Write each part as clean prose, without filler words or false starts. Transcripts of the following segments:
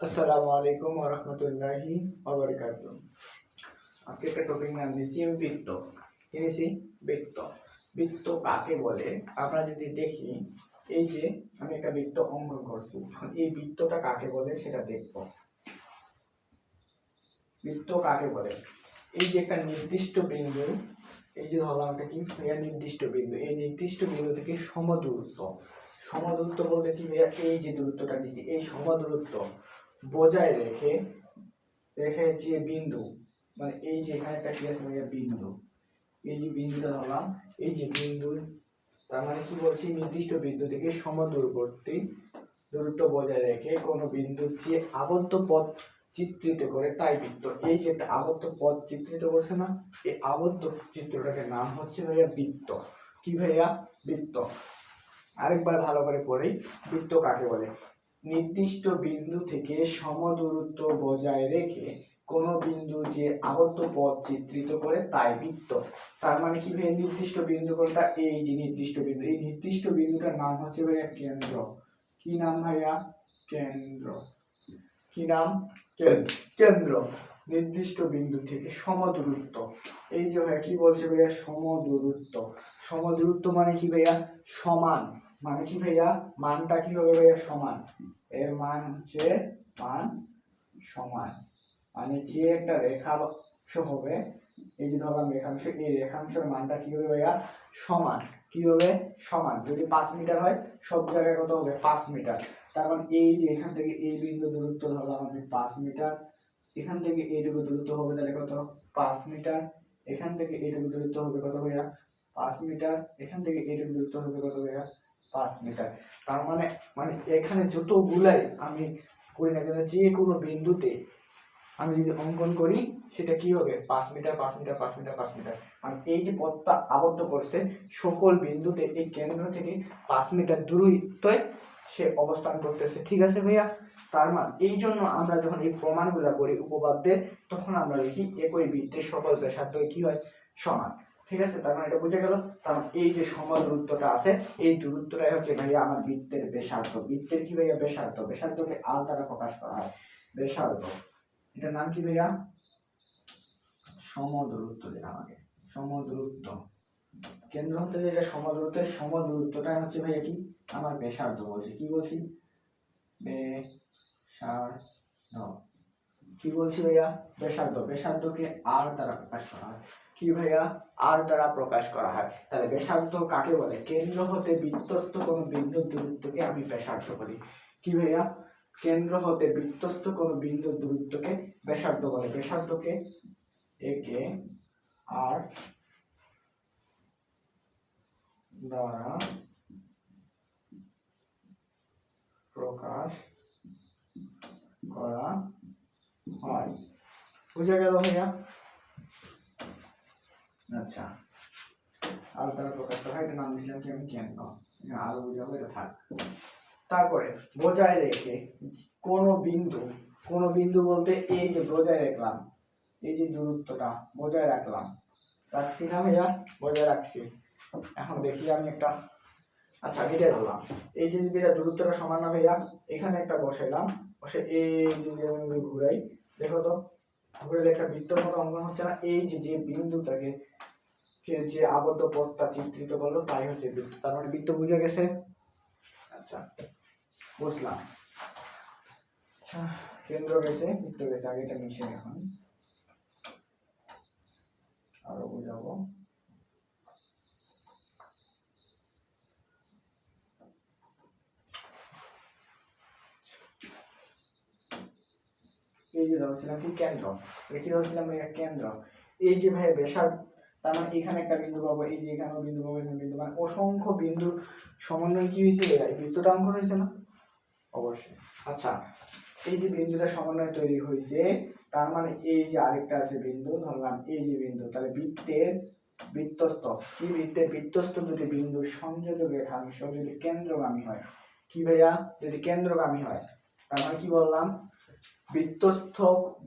আসসালামু আলাইকুম ওয়া রাহমাতুল্লাহি ওয়া বারাকাতুহু। আজকে একটা টপিক নাম দিয়েছি আমি বৃত্ত। কি দিয়েছি? বৃত্ত। বৃত্ত কাকে বলে? আমরা যদি দেখি, এই যে আমি একটা বৃত্ত অঙ্কন করছি, এখন এই বৃত্তটা কাকে বলে সেটা দেখব। বৃত্ত কাকে বলে? এই যে একটা নির্দিষ্ট বিন্দু, এই যে ধরলাম একটা কি নির্দিষ্ট বিন্দু, এই নির্দিষ্ট বিন্দু থেকে সমদূরত্ব। সমদূরত্ব বলতে কি ভাইয়া? এই যে দূরত্বটা দিছি, এই সমদূরত্ব বজায় রেখে রেখে যে বিন্দু, মানে এই যে এখানে একটা কি আছে ভাইয়া? বিন্দু। এই যে বিন্দুটা ধরলাম, এই যে বিন্দু, তার মানে কি বলছি? নির্দিষ্ট বিন্দু থেকে সমদূরবর্তী দূরত্ব বজায় রেখে কোনো বিন্দুর যে আবদ্ধ পথ চিত্রিত করে তাই বৃত্ত। এই যে একটা আবদ্ধ পথ চিত্রিত করছে না, এই আবদ্ধ চিত্রটাকে নাম হচ্ছে ভাইয়া বৃত্ত। কি ভাইয়া? বৃত্ত। আরেকবার ভালো করে পড়ি, বৃত্ত কাকে বলে? নির্দিষ্ট বিন্দু থেকে সমদূরত্ব বজায় রেখে কোন বিন্দু যে আবদ্ধ পথ চিত্রিত করে তাই বৃত্ত। তার মানে কি ভাইয়া? নির্দিষ্ট বিন্দু কোনটা? এই যে নির্দিষ্ট বিন্দু, এই নির্দিষ্ট বিন্দুটার নাম হচ্ছে ভাইয়া কেন্দ্র। কি নাম ভাইয়া? কেন্দ্র। কি নাম? কেন্দ্র। নির্দিষ্ট বিন্দু থেকে সমদূরত্ব, এই যে ভাইয়া কি বলছে ভাইয়া? সমদূরত্ব। সমদূরত্ব মানে কি ভাইয়া? সমান। মানে কি ভাইয়া? মানটা কি হবে ভাইয়া? সমান। এর মান হচ্ছে মান সমান, মানে যে একটা রেখাংশ হবে, এই যে ধরলাম রেখাংশ, এই রেখাংশের মানটা কি হবে ভাইয়া? সমান। কি হবে? সমান। যদি 5 মিটার হয়, সব জায়গায় কত হবে? 5 মিটার। তার মানে এই যে এখান থেকে এই বিন্দু দূরত্ব ধরলাম আমি 5 মিটার, এখান থেকে এইটুকু দূরত্ব হবে তাহলে কত? 5 মিটার। এখান থেকে এইটুকু দূরত্ব হবে কত ভাইয়া? 5 মিটার। এখান থেকে এইটুকু দূরত্ব হবে কত ভাইয়া? 5 মিটার। তার মানে মানে এখানে যতগুলাই আমি করি না কেন, যে কোনো বিন্দুতে আমি যদি অঙ্কন করি, সেটা কি হবে? 5 মিটার 5 মিটার 5 মিটার 5 মিটার। আর এই যে পথটা আবদ্ধ করছে, সকল বিন্দুতে এই কেন্দ্র থেকে 5 মিটার দূরত্বে সে অবস্থান করতেছে। ঠিক আছে ভাইয়া? তার মানে এই জন্য আমরা যখন এই প্রমাণগুলো করি উপপাদ্যে, তখন আমরা লিখি একই বৃত্তের সকল ব্যাসার্ধ কি হয়? সমান। ঠিক আছে? তার মানে এটা বুঝে গেল। কারণ এই যে সমান দূরত্বটা আছে, এই দূরত্বটাই হচ্ছে ভাইয়া আমার বৃত্তের ব্যাসার্ধ। বৃত্তের কি ভাইয়া? ব্যাসার্ধ। ব্যাসার্ধকে আর দ্বারা প্রকাশ করা হয়, ব্যাসার্ধ। এটার নাম কি ভাইয়া? সমদূরত্ব। দিলাম আগে সমদূরত্ব। কেন্দ্র হতে যেটা সমদূরত্বের, সমদূরত্বটা হচ্ছে ভাইয়া কি? আমার ব্যাসার্ধ বলছি। কি বলছি? ব্যাসার্ধ। কি বলছি ভাইয়া? ব্যাসার্ধ। ব্যাসার্ধকে আর দ্বারা প্রকাশ করা হয়। কি ভাইয়া? আর দ্বারা প্রকাশ করা হয়। তাহলে ব্যাসার্ধ কাকে বলে? কেন্দ্র হতে বৃত্তস্থ কোন বিন্দুর দূরত্বকে আমি ব্যাসার্ধ বলি। কি ভাইয়া? কেন্দ্র হতে বৃত্তস্থ কোন বিন্দুর দূরত্বকে ব্যাসার্ধ বলে। ব্যাসার্ধকে একে আর দ্বারা প্রকাশ করা হয়। বুঝে গেল ভাইয়া? আচ্ছা, আর দ্বারা প্রকাশ করা হয়, এটা নাম দিয়েছিলাম কি আমি? কেন্দ্র। আরো বুঝাবো, এটা থাক। তারপরে বজায় রেখে কোন বিন্দু, কোন বিন্দু বলতে এই যে বজায় রাখলাম, এই যে দূরত্বটা বজায় রাখলাম, রাখছি না ভাইয়া? বজায় রাখছি। এখন দেখি আমি একটা, আচ্ছা এটাই বললাম, এই যে যদি এটা দূরত্বটা সমান না ভাইয়া, এখানে একটা বসাইলাম, বসে এই যদি আমি ঘুরাই, দেখো তো ঘুরে একটা বৃত্তর মতো অঙ্কন হচ্ছে না? এই যে যে বিন্দুটাকে যে আবদ্ধ পথটা চিত্রিত করলো তাই হচ্ছে বৃত্ত। তার মানে বৃত্ত বুঝে গেছে? আচ্ছা, বুঝলাম। আচ্ছা, কেন্দ্র গেছে, বৃত্ত গেছে, আগে এটা মিশে এখন আরো বুঝাবো। এই যে ধরছিলাম কি? কেন্দ্র। কি ধরছিলাম ভাইয়া? কেন্দ্র। এই যে ভাইয়া ব্যাসার্ধ, তার মানে এখানে একটা বিন্দু পাবো, এই যে এখানেও বিন্দু পাবো, এখানে বিন্দু, মানে অসংখ্য বিন্দু সমন্বয় কি হয়েছে? এই বৃত্তটা অঙ্কন হয়েছে না? অবশ্যই। আচ্ছা, এই যে বিন্দুটা সমন্বয় তৈরি হয়েছে, তার মানে এই যে আরেকটা আছে বিন্দু, ধরলাম এই যে বিন্দু, তাহলে বৃত্তের বৃত্তস্থ, কি বৃত্তের বৃত্তস্থ দুটি বিন্দুর সংযোজক রেখাংশ যদি কেন্দ্রগামী হয়, কি ভাইয়া? যদি কেন্দ্রগামী হয়, তার মানে কি বললাম? বৃত্তস্থ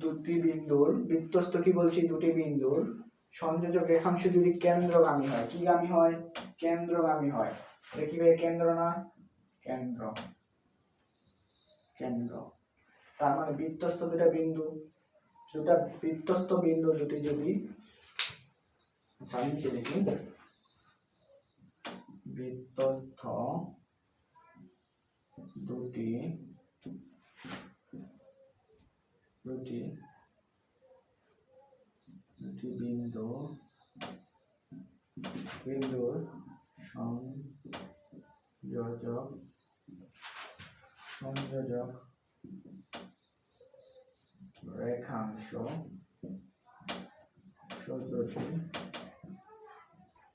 দুটি বিন্দুর, বৃত্তস্থ কি বলছি? দুটি বিন্দুর সংযোজক রেখাংশ যদি কেন্দ্রগামী হয়, কি গামী হয়? কেন্দ্রগামী হয়। এটা কি ভাই? কেন্দ্র না? কেন্দ্র। কেন্দ্র। তার মানে বৃত্তস্থ দুটো বিন্দু দুটি যদি নিচে লিখি, বৃত্তস্থ দুটি বিন্দুর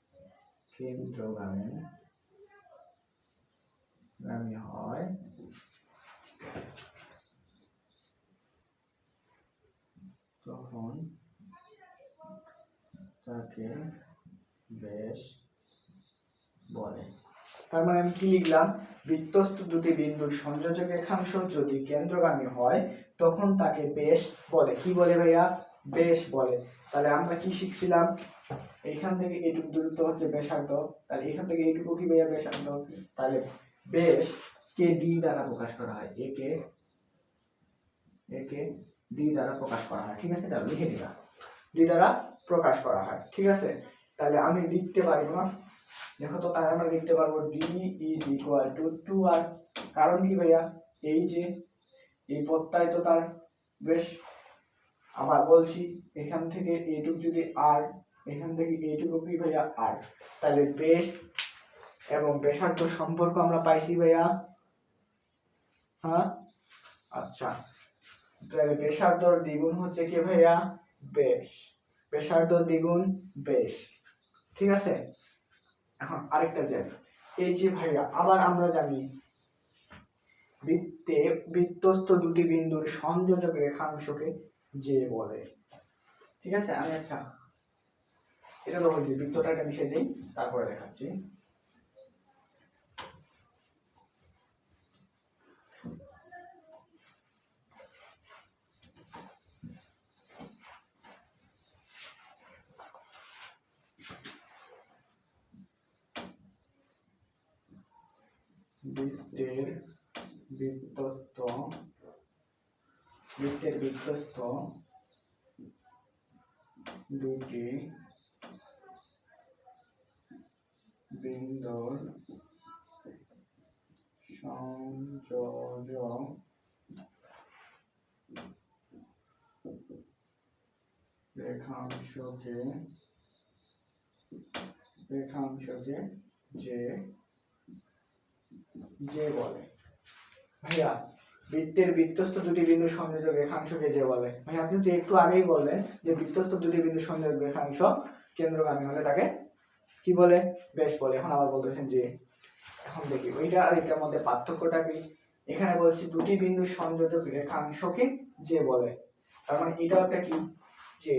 সংযোজক রেখাংশ যদি কেন্দ্রগামী হয় তখন তাকে বেশ বলে। তার মানে আমি কি লিখলাম, বৃত্তস্থ দুটি বিন্দুর সংযোজক রেখাংশ যদি কেন্দ্রগামী হয় তখন তাকে বেশ বলে। কি বলে ভাইয়া? বেশ বলে। তাহলে আমরা কি শিখছিলাম, এইখান থেকে এইটুকু দূরত্ব হচ্ছে ব্যাসার্ধ, তাহলে এখান থেকে এইটুকু কি ভাইয়া ব্যাসার্ধ, তাহলে বেশ কে ডি দ্বারা প্রকাশ করা হয়, একে ডি দ্বারা প্রকাশ করা হয়। ঠিক আছে, তাহলে লিখে দিলাম ডি দ্বারা প্রকাশ করা হয়। ঠিক আছে, তাহলে আমি লিখতে পারবো না, দেখো তো, তাহলে আমরা লিখতে পারবো D is equal to 2r। কারণ কি ভাইয়া, এই যে এই পদটাই তো তার বেশ। আবার বলছি, এখান থেকে এইটুকু যদি আর, এখান থেকে এইটুকু কি ভাইয়া আর, তাহলে বেশ এবং ব্যাসার্ধ সম্পর্ক আমরা পাইছি ভাইয়া। হ্যাঁ, আচ্ছা, তাহলে ব্যাসার্ধর দ্বিগুণ হচ্ছে কি ভাইয়া? বেশ। ব্যাসার্ধ দ্বিগুণ বেশ। ঠিক আছে, এখন আরেকটা জায়গা, এই যে ভাইয়া আবার আমরা জানি বৃত্তস্থ দুটি বিন্দুর সংযোজক রেখাংশকে যে বলে। ঠিক আছে, আমি আচ্ছা এটা তো বলছি, বৃত্তটাকে মিশিয়ে দিই, তারপরে দেখাচ্ছি। বৃত্তের বৃত্তস্থ দুটি বিন্দুর সংযোজক রেখাংশকে যে বলে। ভাইয়া বৃত্তের বৃত্তস্থ দুটি বিন্দু সংযোজক রেখাংশকে যে বলে। ভাইয়া আপনি তো একটু আগেই বললেন যে বৃত্তস্থ দুটি বিন্দু সংযোজক রেখাংশ কেন্দ্রগামী হলে তাকে কি বলে? বেশ বলে। এখন আবার বলতেছেন যে, এখন দেখি ওইটা আর এটার মধ্যে পার্থক্যটা কি। এখানে বলছি দুটি বিন্দু সংযোজক রেখাংশকে যে বলে, তার মানে এটা একটা কি, যে।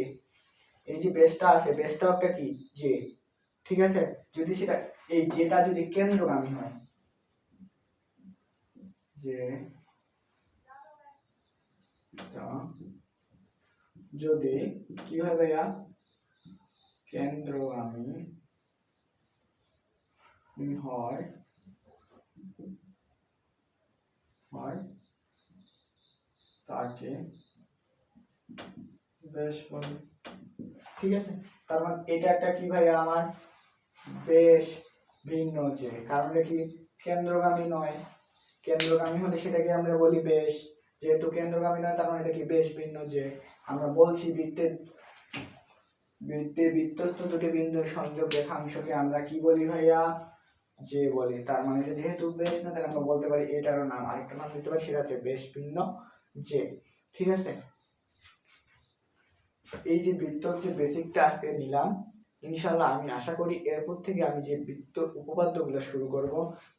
এই যে বেশটা আছে, বেশটা একটা কি, যে। ঠিক আছে, যদি সেটা এই যেটা যদি কেন্দ্রগামী হয়, যে যদি কি হয় ভাইয়া, কেন্দ্রগামী হয় তাকে বেশ বলে। ঠিক আছে, তার মানে এটা একটা কি ভাইয়া আমার বেশ ভিন্ন যে, কারণ কি কেন্দ্রগামী নয়, কেন্দ্রগামী হলে সেটাকে আমরা বলি বেশ, যেহেতু কেন্দ্রগামী নয় তার মানে এটা কি বেশ ভিন্ন যে। আমরা বলছি বৃত্তস্থ দুটি বিন্দুর সংযোগ রেখাংশকে আমরা কি বলি ভাইয়া? যে বলি। তার মানে যেহেতু বেশ না, তাহলে আমরা বলতে পারি এটারও নাম, আরেকটা নাম দিতে পারি, সেটা হচ্ছে বেশ ভিন্ন যে। ঠিক আছে, এই যে বৃত্তর যে বেসিকটা আজকে নিলাম, ইনশাআল্লাহ আমি আশা করি এরপর থেকে আমি যে বৃত্ত উপপাদ্যগুলো শুরু করব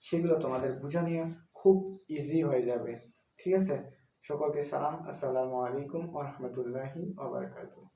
সেগুলো তোমাদের বোঝা নিয়ে খুব ইজি হয়ে যাবে। ঠিক আছে, সকলকে সালাম, আসসালামু আলাইকুম ওয়া রাহমাতুল্লাহি ওয়া বারাকাতুহু।